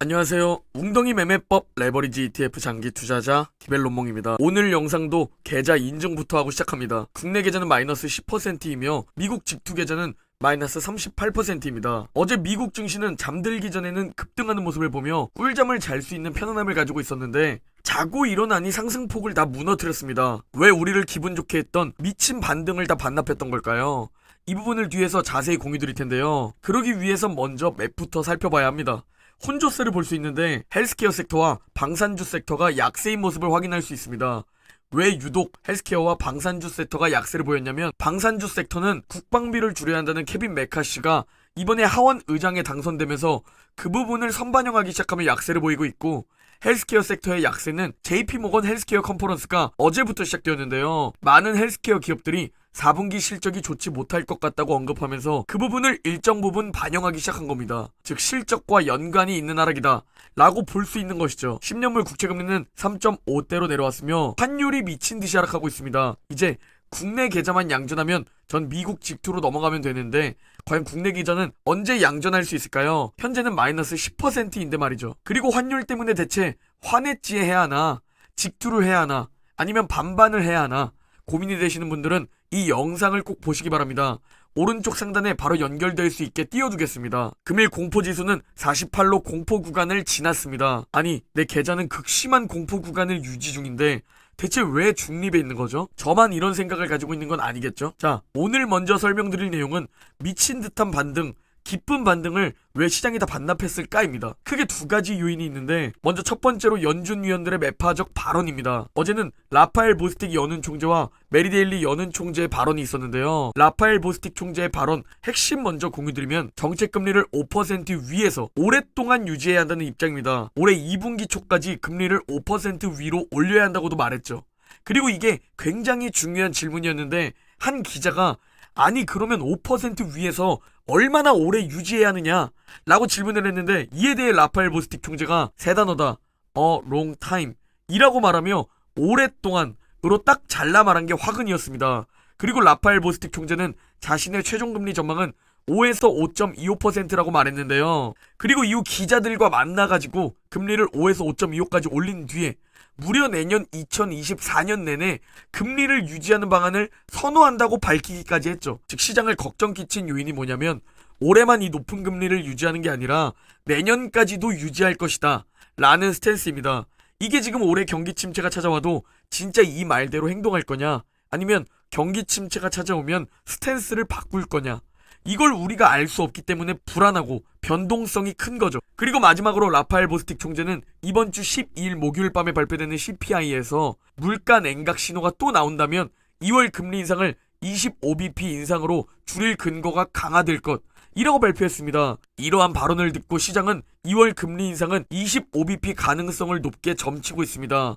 안녕하세요. 웅덩이 매매법 레버리지 ETF 장기 투자자 기벨론몽입니다. 오늘 영상도 계좌 인증부터 하고 시작합니다. 국내 계좌는 마이너스 10%이며 미국 직투 계좌는 마이너스 38%입니다. 어제 미국 증시는 잠들기 전에는 급등하는 모습을 보며 꿀잠을 잘 수 있는 편안함을 가지고 있었는데 자고 일어나니 상승폭을 다 무너뜨렸습니다. 왜 우리를 기분 좋게 했던 미친 반등을 다 반납했던 걸까요? 이 부분을 뒤에서 자세히 공유드릴 텐데요. 그러기 위해서 먼저 맵부터 살펴봐야 합니다. 혼조세를 볼 수 있는데 헬스케어 섹터와 방산주 섹터가 약세인 모습을 확인할 수 있습니다. 왜 유독 헬스케어와 방산주 섹터가 약세를 보였냐면 방산주 섹터는 국방비를 줄여야 한다는 케빈 메카시가 이번에 하원 의장에 당선되면서 그 부분을 선반영하기 시작하며 약세를 보이고 있고, 헬스케어 섹터의 약세는 JP모건 헬스케어 컨퍼런스가 어제부터 시작되었는데요. 많은 헬스케어 기업들이 4분기 실적이 좋지 못할 것 같다고 언급하면서 그 부분을 일정 부분 반영하기 시작한 겁니다. 즉 실적과 연관이 있는 하락이다 라고 볼 수 있는 것이죠. 10년물 국채금리는 3.5대로 내려왔으며 환율이 미친듯이 하락하고 있습니다. 이제 국내 계좌만 양전하면 전 미국 직투로 넘어가면 되는데 과연 국내 계좌는 언제 양전할 수 있을까요? 현재는 마이너스 10%인데 말이죠. 그리고 환율 때문에 대체 환해지에 해야 하나, 직투를 해야 하나, 아니면 반반을 해야 하나 고민이 되시는 분들은 이 영상을 꼭 보시기 바랍니다. 오른쪽 상단에 바로 연결될 수 있게 띄워두겠습니다. 금일 공포지수는 48로 공포 구간을 지났습니다. 아니, 내 계좌는 극심한 공포 구간을 유지 중인데 대체 왜 중립에 있는 거죠? 저만 이런 생각을 가지고 있는 건 아니겠죠? 자, 오늘 먼저 설명드릴 내용은 미친 듯한 반등, 기쁜 반등을 왜 시장이 다 반납했을까입니다. 크게 두 가지 요인이 있는데, 먼저 첫 번째로 연준 위원들의 매파적 발언입니다. 어제는 라파엘 보스틱 연은 총재와 메리데일리 연은 총재의 발언이 있었는데요. 라파엘 보스틱 총재의 발언 핵심 먼저 공유드리면 정책금리를 5% 위에서 오랫동안 유지해야 한다는 입장입니다. 올해 2분기 초까지 금리를 5% 위로 올려야 한다고도 말했죠. 그리고 이게 굉장히 중요한 질문이었는데 한 기자가 아니 그러면 5% 위에서 얼마나 오래 유지해야 하느냐 라고 질문을 했는데, 이에 대해 라파엘 보스틱 총재가 세 단어다. long time 이라고 말하며 오랫동안으로 딱 잘라 말한 게 화근이었습니다. 그리고 라파엘 보스틱 총재는 자신의 최종금리 전망은 5에서 5.25%라고 말했는데요. 그리고 이후 기자들과 만나가지고 금리를 5에서 5.25까지 올린 뒤에 무려 내년 2024년 내내 금리를 유지하는 방안을 선호한다고 밝히기까지 했죠. 즉 시장을 걱정 끼친 요인이 뭐냐면 올해만 이 높은 금리를 유지하는 게 아니라 내년까지도 유지할 것이다 라는 스탠스입니다. 이게 지금 올해 경기 침체가 찾아와도 진짜 이 말대로 행동할 거냐, 아니면 경기 침체가 찾아오면 스탠스를 바꿀 거냐, 이걸 우리가 알 수 없기 때문에 불안하고 변동성이 큰 거죠. 그리고 마지막으로 라파엘 보스틱 총재는 이번 주 12일 목요일 밤에 발표되는 CPI에서 물가 냉각 신호가 또 나온다면 2월 금리 인상을 25bp 인상으로 줄일 근거가 강화될 것 이라고 발표했습니다. 이러한 발언을 듣고 시장은 2월 금리 인상은 25bp 가능성을 높게 점치고 있습니다.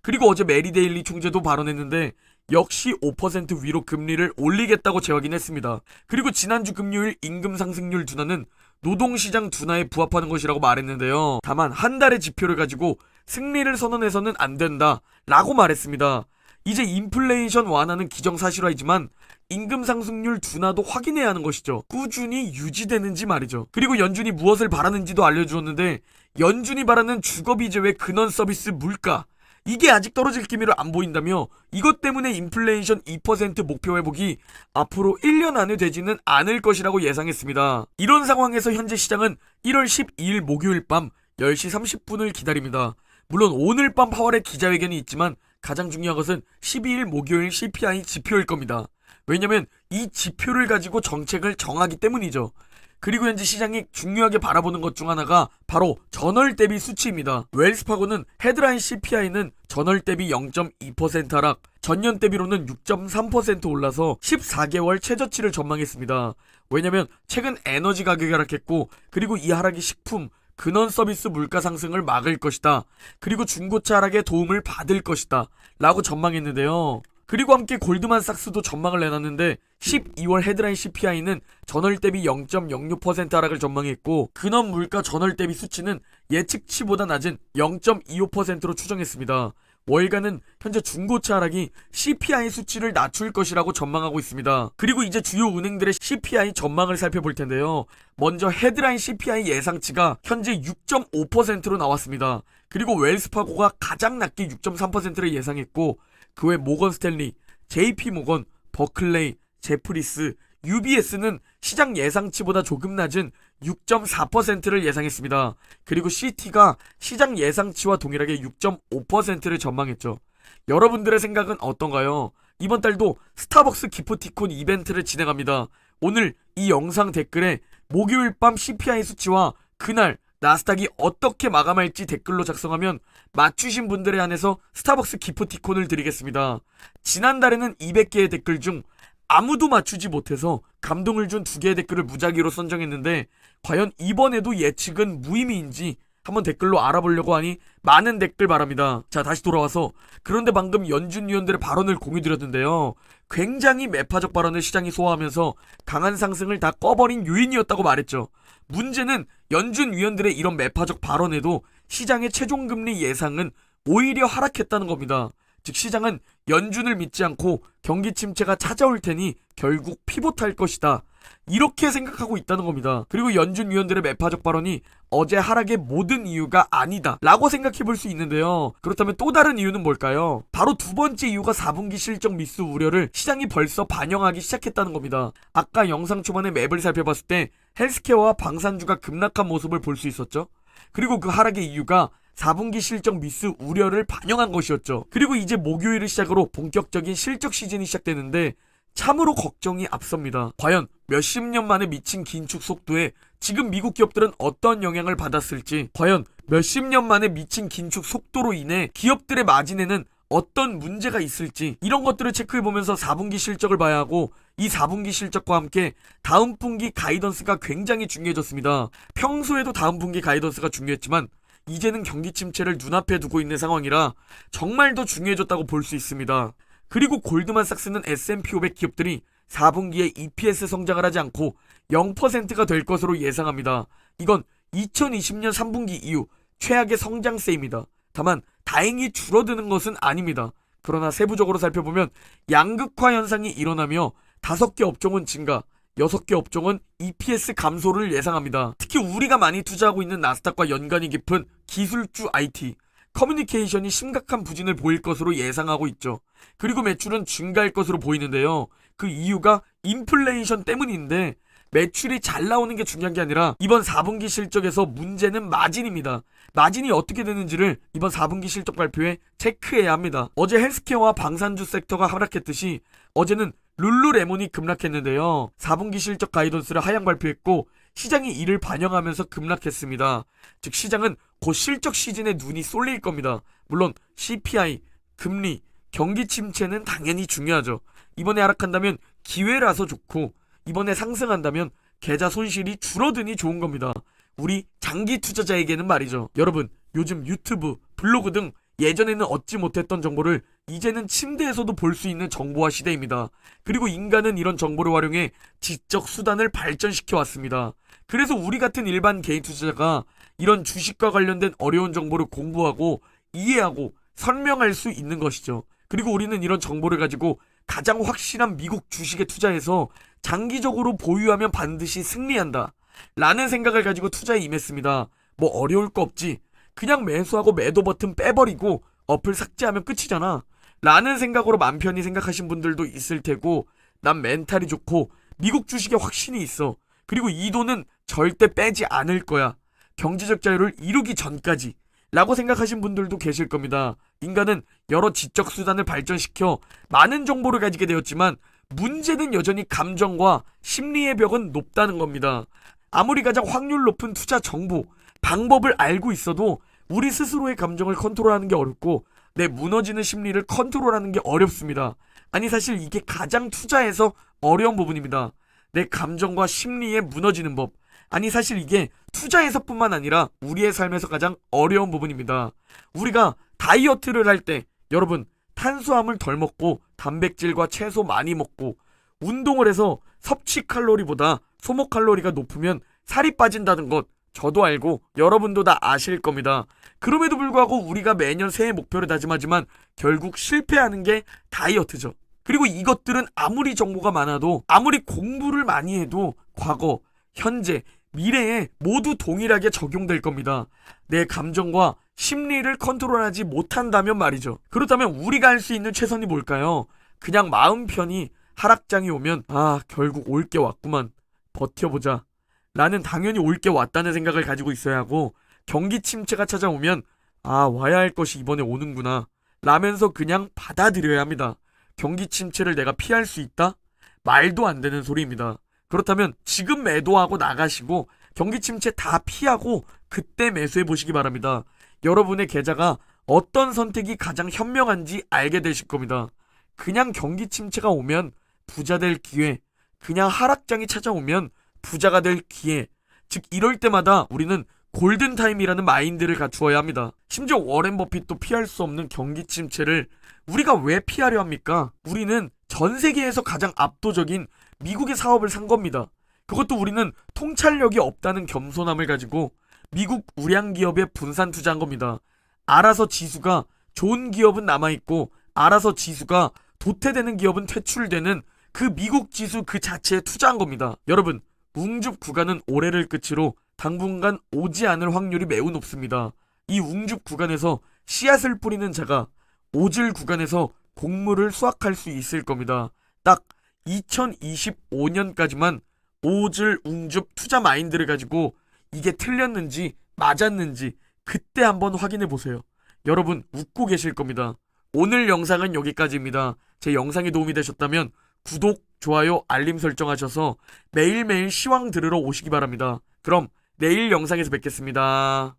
그리고 어제 메리데일리 총재도 발언했는데 역시 5% 위로 금리를 올리겠다고 재확인했습니다. 그리고 지난주 금요일 임금 상승률 둔화는 노동시장 둔화에 부합하는 것이라고 말했는데요. 다만 한 달의 지표를 가지고 승리를 선언해서는 안 된다 라고 말했습니다. 이제 인플레이션 완화는 기정사실화이지만 임금 상승률 둔화도 확인해야 하는 것이죠. 꾸준히 유지되는지 말이죠. 그리고 연준이 무엇을 바라는지도 알려주었는데, 연준이 바라는 주거비 제외 근원 서비스 물가, 이게 아직 떨어질 기미를 안 보인다며 이것 때문에 인플레이션 2% 목표 회복이 앞으로 1년 안에 되지는 않을 것이라고 예상했습니다. 이런 상황에서 현재 시장은 1월 12일 목요일 밤 10시 30분을 기다립니다. 물론 오늘 밤 파월의 기자회견이 있지만 가장 중요한 것은 12일 목요일 CPI 지표일 겁니다. 왜냐면 이 지표를 가지고 정책을 정하기 때문이죠. 그리고 현재 시장이 중요하게 바라보는 것 중 하나가 바로 전월 대비 수치입니다. 웰스파고는 헤드라인 CPI는 전월 대비 0.2% 하락, 전년 대비로는 6.3% 올라서 14개월 최저치를 전망했습니다. 왜냐면 최근 에너지 가격이 하락했고, 그리고 이 하락이 식품, 근원 서비스 물가 상승을 막을 것이다. 그리고 중고차 하락에 도움을 받을 것이다 라고 전망했는데요. 그리고 함께 골드만삭스도 전망을 내놨는데 12월 헤드라인 CPI는 전월 대비 0.06% 하락을 전망했고, 근원 물가 전월 대비 수치는 예측치보다 낮은 0.25%로 추정했습니다. 월가는 현재 중고차 하락이 CPI 수치를 낮출 것이라고 전망하고 있습니다. 그리고 이제 주요 은행들의 CPI 전망을 살펴볼 텐데요. 먼저 헤드라인 CPI 예상치가 현재 6.5%로 나왔습니다. 그리고 웰스파고가 가장 낮게 6.3%를 예상했고, 그 외 모건 스탠리, JP모건, 버클레이, 제프리스, UBS는 시장 예상치보다 조금 낮은 6.4%를 예상했습니다. 그리고 CT가 시장 예상치와 동일하게 6.5%를 전망했죠. 여러분들의 생각은 어떤가요? 이번 달도 스타벅스 기프티콘 이벤트를 진행합니다. 오늘 이 영상 댓글에 목요일 밤 CPI 수치와 그날 나스닥이 어떻게 마감할지 댓글로 작성하면 맞추신 분들에 한해서 스타벅스 기프티콘을 드리겠습니다. 지난달에는 200개의 댓글 중 아무도 맞추지 못해서 감동을 준 2개의 댓글을 무작위로 선정했는데, 과연 이번에도 예측은 무의미인지 한번 댓글로 알아보려고 하니 많은 댓글 바랍니다. 자, 다시 돌아와서, 그런데 방금 연준 위원들의 발언을 공유드렸는데요. 굉장히 매파적 발언을 시장이 소화하면서 강한 상승을 다 꺼버린 요인이었다고 말했죠. 문제는 연준 위원들의 이런 매파적 발언에도 시장의 최종금리 예상은 오히려 하락했다는 겁니다. 즉 시장은 연준을 믿지 않고 경기 침체가 찾아올 테니 결국 피봇할 것이다, 이렇게 생각하고 있다는 겁니다. 그리고 연준 위원들의 매파적 발언이 어제 하락의 모든 이유가 아니다 라고 생각해 볼 수 있는데요. 그렇다면 또 다른 이유는 뭘까요? 바로 두 번째 이유가 4분기 실적 미스 우려를 시장이 벌써 반영하기 시작했다는 겁니다. 아까 영상 초반에 맵을 살펴봤을 때 헬스케어와 방산주가 급락한 모습을 볼 수 있었죠. 그리고 그 하락의 이유가 4분기 실적 미스 우려를 반영한 것이었죠. 그리고 이제 목요일을 시작으로 본격적인 실적 시즌이 시작되는데 참으로 걱정이 앞섭니다. 과연 몇십 년 만에 미친 긴축 속도에 지금 미국 기업들은 어떤 영향을 받았을지, 과연 몇십 년 만에 미친 긴축 속도로 인해 기업들의 마진에는 어떤 문제가 있을지, 이런 것들을 체크해보면서 4분기 실적을 봐야 하고, 이 4분기 실적과 함께 다음 분기 가이던스가 굉장히 중요해졌습니다. 평소에도 다음 분기 가이던스가 중요했지만 이제는 경기 침체를 눈앞에 두고 있는 상황이라 정말 더 중요해졌다고 볼 수 있습니다. 그리고 골드만삭스는 S&P 500 기업들이 4분기에 EPS 성장을 하지 않고 0%가 될 것으로 예상합니다. 이건 2020년 3분기 이후 최악의 성장세입니다. 다만 다행히 줄어드는 것은 아닙니다. 그러나 세부적으로 살펴보면 양극화 현상이 일어나며 5개 업종은 증가, 6개 업종은 EPS 감소를 예상합니다. 특히 우리가 많이 투자하고 있는 나스닥과 연관이 깊은 기술주 IT, 커뮤니케이션이 심각한 부진을 보일 것으로 예상하고 있죠. 그리고 매출은 증가할 것으로 보이는데요. 그 이유가 인플레이션 때문인데, 매출이 잘 나오는 게 중요한 게 아니라 이번 4분기 실적에서 문제는 마진입니다. 마진이 어떻게 되는지를 이번 4분기 실적 발표에 체크해야 합니다. 어제 헬스케어와 방산주 섹터가 하락했듯이 어제는 룰루레몬이 급락했는데요. 4분기 실적 가이던스를 하향 발표했고 시장이 이를 반영하면서 급락했습니다. 즉 시장은 곧 실적 시즌에 눈이 쏠릴 겁니다. 물론 CPI, 금리, 경기 침체는 당연히 중요하죠. 이번에 하락한다면 기회라서 좋고, 이번에 상승한다면 계좌 손실이 줄어드니 좋은 겁니다. 우리 장기 투자자에게는 말이죠. 여러분, 요즘 유튜브, 블로그 등 예전에는 얻지 못했던 정보를 이제는 침대에서도 볼 수 있는 정보화 시대입니다. 그리고 인간은 이런 정보를 활용해 지적 수단을 발전시켜 왔습니다. 그래서 우리 같은 일반 개인 투자자가 이런 주식과 관련된 어려운 정보를 공부하고 이해하고 설명할 수 있는 것이죠. 그리고 우리는 이런 정보를 가지고 가장 확실한 미국 주식에 투자해서 장기적으로 보유하면 반드시 승리한다 라는 생각을 가지고 투자에 임했습니다. 뭐 어려울 거 없지, 그냥 매수하고 매도 버튼 빼버리고 어플 삭제하면 끝이잖아 라는 생각으로 맘 편히 생각하신 분들도 있을 테고, 난 멘탈이 좋고 미국 주식에 확신이 있어, 그리고 이 돈은 절대 빼지 않을 거야, 경제적 자유를 이루기 전까지 라고 생각하신 분들도 계실 겁니다. 인간은 여러 지적 수단을 발전시켜 많은 정보를 가지게 되었지만 문제는 여전히 감정과 심리의 벽은 높다는 겁니다. 아무리 가장 확률 높은 투자 정보, 방법을 알고 있어도 우리 스스로의 감정을 컨트롤하는 게 어렵고 내 무너지는 심리를 컨트롤하는 게 어렵습니다. 아니 사실 이게 가장 투자에서 어려운 부분입니다. 내 감정과 심리에 무너지는 법. 아니 사실 이게 투자에서뿐만 아니라 우리의 삶에서 가장 어려운 부분입니다. 우리가 다이어트를 할 때 여러분 탄수화물 덜 먹고 단백질과 채소 많이 먹고 운동을 해서 섭취 칼로리보다 소모 칼로리가 높으면 살이 빠진다는 것 저도 알고 여러분도 다 아실 겁니다. 그럼에도 불구하고 우리가 매년 새해 목표를 다짐하지만 결국 실패하는 게 다이어트죠. 그리고 이것들은 아무리 정보가 많아도 아무리 공부를 많이 해도 과거, 현재, 미래에 모두 동일하게 적용될 겁니다. 내 감정과 심리를 컨트롤하지 못한다면 말이죠. 그렇다면 우리가 할 수 있는 최선이 뭘까요? 그냥 마음 편히 하락장이 오면 결국 올 게 왔구만, 버텨보자 라는, 당연히 올 게 왔다는 생각을 가지고 있어야 하고, 경기 침체가 찾아오면 와야 할 것이 이번에 오는구나 라면서 그냥 받아들여야 합니다. 경기 침체를 내가 피할 수 있다? 말도 안 되는 소리입니다. 그렇다면 지금 매도하고 나가시고 경기 침체 다 피하고 그때 매수해 보시기 바랍니다. 여러분의 계좌가 어떤 선택이 가장 현명한지 알게 되실 겁니다. 그냥 경기 침체가 오면 부자 될 기회, 그냥 하락장이 찾아오면 부자가 될 기회, 즉 이럴 때마다 우리는 골든타임이라는 마인드를 갖추어야 합니다. 심지어 워렌 버핏도 피할 수 없는 경기 침체를 우리가 왜 피하려 합니까? 우리는 전 세계에서 가장 압도적인 미국의 사업을 산 겁니다. 그것도 우리는 통찰력이 없다는 겸손함을 가지고 미국 우량 기업에 분산 투자한 겁니다. 알아서 지수가 좋은 기업은 남아있고 알아서 지수가 도태되는 기업은 퇴출되는 그 미국 지수 그 자체에 투자한 겁니다. 여러분, 웅줍 구간은 올해를 끝으로 당분간 오지 않을 확률이 매우 높습니다. 이 웅줍 구간에서 씨앗을 뿌리는 자가 오질 구간에서 곡물을 수확할 수 있을 겁니다. 딱 2025년까지만 오질 웅줍 투자 마인드를 가지고 이게 틀렸는지 맞았는지 그때 한번 확인해 보세요. 여러분 웃고 계실 겁니다. 오늘 영상은 여기까지입니다. 제 영상이 도움이 되셨다면 구독, 좋아요, 알림 설정하셔서 매일매일 시황 들으러 오시기 바랍니다. 그럼 내일 영상에서 뵙겠습니다.